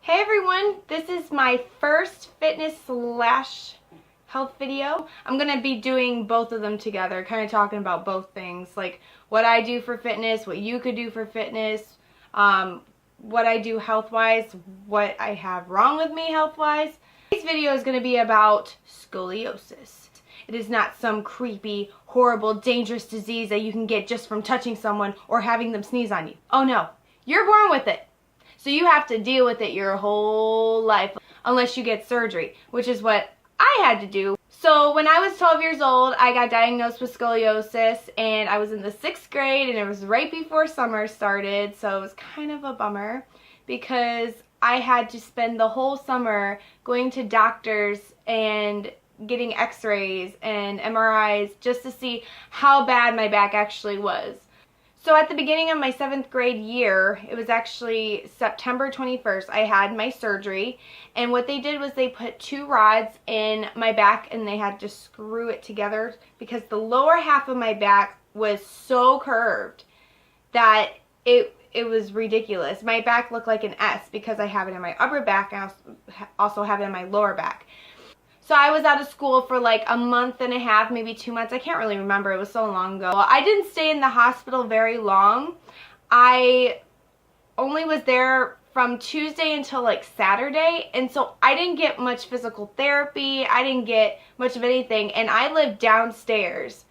Hey everyone, this is my first fitness slash health video. I'm going to be doing both of them together, kind of talking about both things, like what I do for fitness, what you could do for fitness, what I do health-wise, what I have wrong with me health-wise. This video is going to be about scoliosis. It is not some creepy, horrible, dangerous disease that you can get just from touching someone or having them sneeze on you. Oh no, you're born with it. So you have to deal with it your whole life unless you get surgery, which is what I had to do. So when I was 12 years old, I got diagnosed with scoliosis, and I was in the 6th grade, and it was right before summer started, so it was kind of a bummer because I had to spend the whole summer going to doctors and getting x-rays and MRIs just to see how bad my back actually was. So at the beginning of my 7th grade year, it was actually September 21st, I had my surgery, and what they did was they put 2 rods in my back and they had to screw it together because the lower half of my back was so curved that it was ridiculous. My back looked like an S because I have it in my upper back and I also have it in my lower back. So I was out of school for like a month and a half, maybe 2 months. I can't really remember. It was so long ago. I didn't stay in the hospital very long. I only was there from Tuesday until like Saturday. And so I didn't get much physical therapy. I didn't get much of anything. And I lived downstairs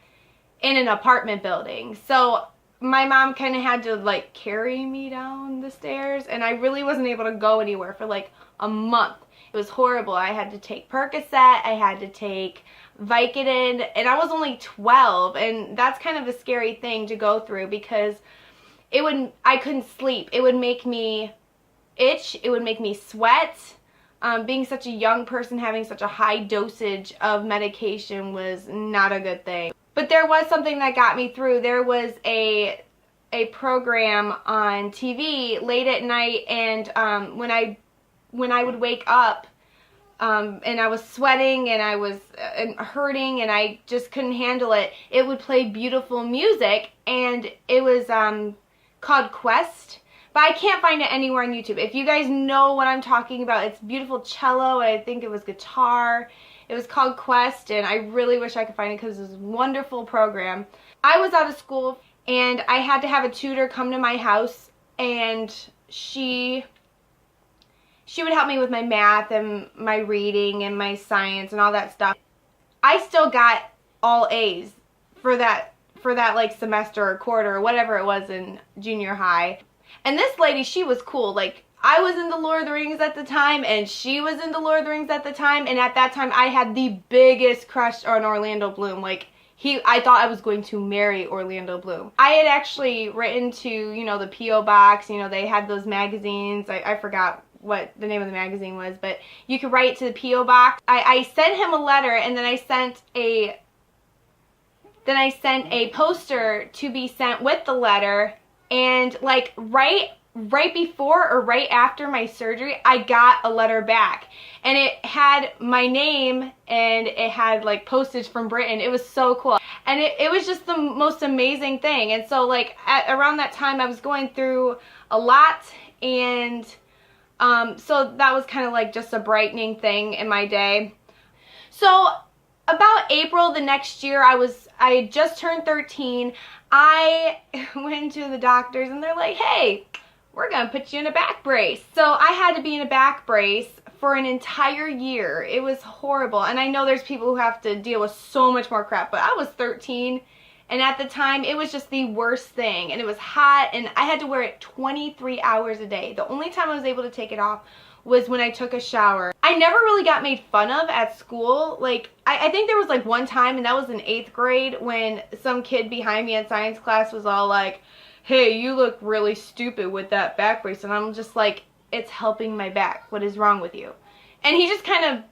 in an apartment building. So my mom kind of had to like carry me down the stairs. And I really wasn't able to go anywhere for like a month. It was horrible. I had to take Percocet, I had to take Vicodin, and I was only 12, and that's kind of a scary thing to go through because I couldn't sleep. It would make me itch, it would make me sweat. Being such a young person, having such a high dosage of medication was not a good thing. But there was something that got me through. There was a program on TV late at night, and when I would wake up and I was sweating and I was hurting and I just couldn't handle it, it would play beautiful music, and it was called Quest, but I can't find it anywhere on YouTube. If you guys know what I'm talking about, it's beautiful cello, I think it was guitar. It was called Quest, and I really wish I could find it because it was a wonderful program. I was out of school and I had to have a tutor come to my house, and she would help me with my math and my reading and my science and all that stuff. I still got all A's for that like semester or quarter or whatever it was in junior high. And this lady, she was cool. Like, I was into Lord of the Rings at the time, and she was into Lord of the Rings at the time, and at that time I had the biggest crush on Orlando Bloom. Like, I thought I was going to marry Orlando Bloom. I had actually written to, you know, the P.O. Box. You know, they had those magazines. I forgot what the name of the magazine was, but you could write to the P.O. Box. I sent him a letter, and then I sent a poster to be sent with the letter, and like right before or right after my surgery, I got a letter back, and it had my name and it had like postage from Britain. It was so cool, and it was just the most amazing thing. And so like around that time I was going through a lot, and so that was kind of like just a brightening thing in my day. So about April the next year, I had just turned 13. I went to the doctors and they're like, hey, we're gonna put you in a back brace. So I had to be in a back brace for an entire year. It was horrible. And I know there's people who have to deal with so much more crap, but I was 13. And at the time, it was just the worst thing. And it was hot, and I had to wear it 23 hours a day. The only time I was able to take it off was when I took a shower. I never really got made fun of at school. Like, I think there was like one time, and that was in 8th grade, when some kid behind me in science class was all like, hey, you look really stupid with that back brace. And I'm just like, it's helping my back. What is wrong with you? And he just kind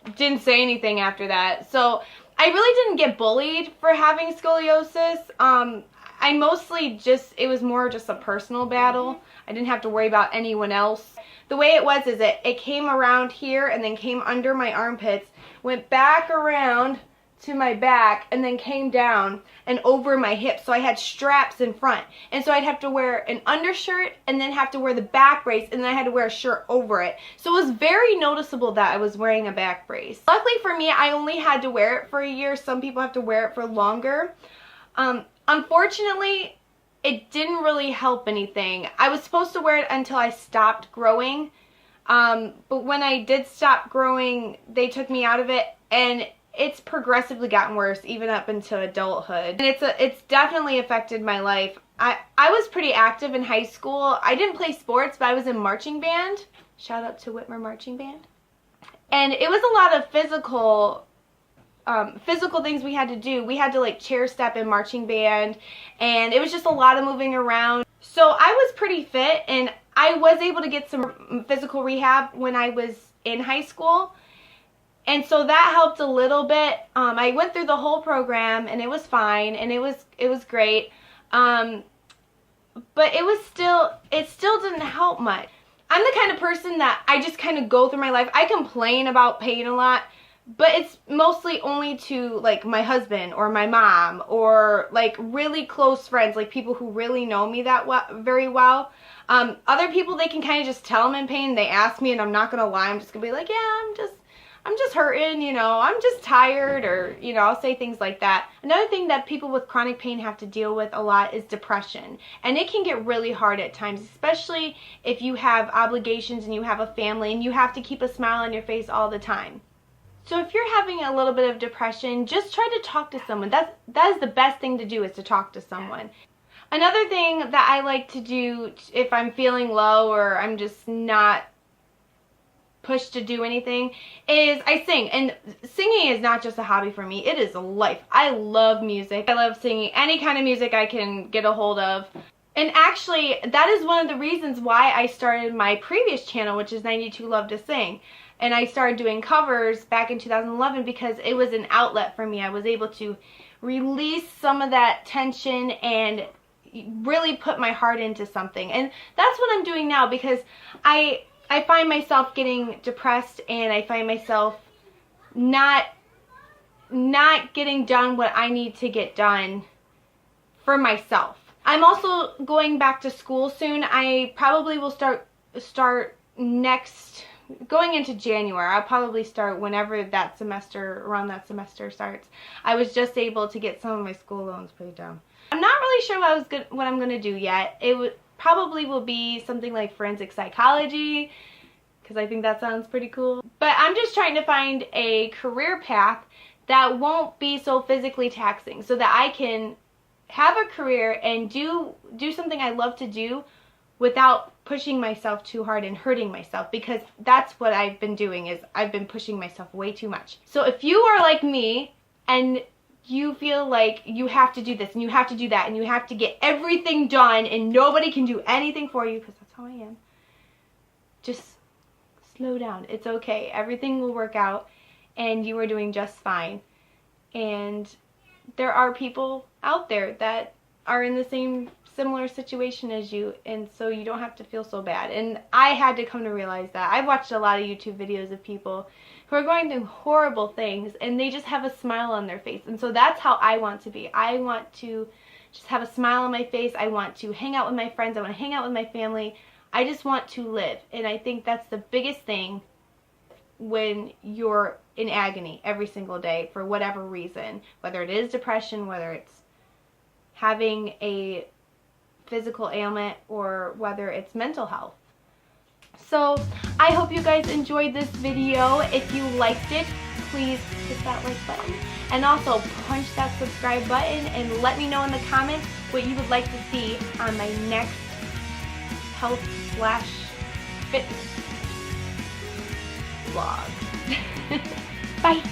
of didn't say anything after that. So I really didn't get bullied for having scoliosis. I mostly it was more just a personal battle. I didn't have to worry about anyone else. The way it was is it came around here and then came under my armpits, went back around to my back and then came down and over my hips. So I had straps in front. And so I'd have to wear an undershirt and then have to wear the back brace, and then I had to wear a shirt over it. So it was very noticeable that I was wearing a back brace. Luckily for me, I only had to wear it for a year. Some people have to wear it for longer. Unfortunately, it didn't really help anything. I was supposed to wear it until I stopped growing. But when I did stop growing, they took me out of it, and it's progressively gotten worse even up into adulthood. And it's definitely affected my life. I was pretty active in high school. I didn't play sports, but I was in marching band. Shout out to Whitmer Marching Band. And it was a lot of physical things we had to do. We had to like chair step in marching band, and it was just a lot of moving around. So I was pretty fit, and I was able to get some physical rehab when I was in high school. And so that helped a little bit. I went through the whole program, and it was fine, and it was great. But it still didn't help much. I'm the kind of person that I just kind of go through my life. I complain about pain a lot, but it's mostly only to like my husband or my mom or like really close friends, like people who really know me that very well. Other people, they can kind of just tell I'm in pain. They ask me, and I'm not gonna lie. I'm just gonna be like, yeah, I'm just hurting, you know, I'm just tired, or, you know, I'll say things like that. Another thing that people with chronic pain have to deal with a lot is depression. And it can get really hard at times, especially if you have obligations and you have a family and you have to keep a smile on your face all the time. So if you're having a little bit of depression, just try to talk to someone. That is the best thing to do, is to talk to someone. Another thing that I like to do if I'm feeling low or I'm just not pushed to do anything is I sing. And singing is not just a hobby for me, it is a life. I love music. I love singing any kind of music I can get a hold of. And actually, that is one of the reasons why I started my previous channel, which is 92 Love to Sing. And I started doing covers back in 2011 because it was an outlet for me. I was able to release some of that tension and really put my heart into something. And that's what I'm doing now, because I find myself getting depressed, and I find myself not getting done what I need to get done for myself. I'm also going back to school soon. I probably will start going into January. I'll probably start whenever around that semester starts. I was just able to get some of my school loans paid down. I'm not really sure what I'm going to do yet. It probably will be something like forensic psychology, because I think that sounds pretty cool. But I'm just trying to find a career path that won't be so physically taxing, so that I can have a career and do something I love to do without pushing myself too hard and hurting myself, because that's what I've been doing, is I've been pushing myself way too much. So if you are like me and you feel like you have to do this and you have to do that and you have to get everything done and nobody can do anything for you, because that's how I am, just slow down. It's okay. Everything will work out, and you are doing just fine. And there are people out there that are in the similar situation as you, and so you don't have to feel so bad. And I had to come to realize that. I've watched a lot of YouTube videos of people who are going through horrible things, and they just have a smile on their face. And so that's how I want to be. I want to just have a smile on my face. I want to hang out with my friends. I want to hang out with my family. I just want to live. And I think that's the biggest thing when you're in agony every single day for whatever reason, whether it is depression, whether it's having a physical ailment, or whether it's mental health. So I hope you guys enjoyed this video. If you liked it, please hit that like button, and also punch that subscribe button, and let me know in the comments what you would like to see on my next health/fitness vlog. Bye.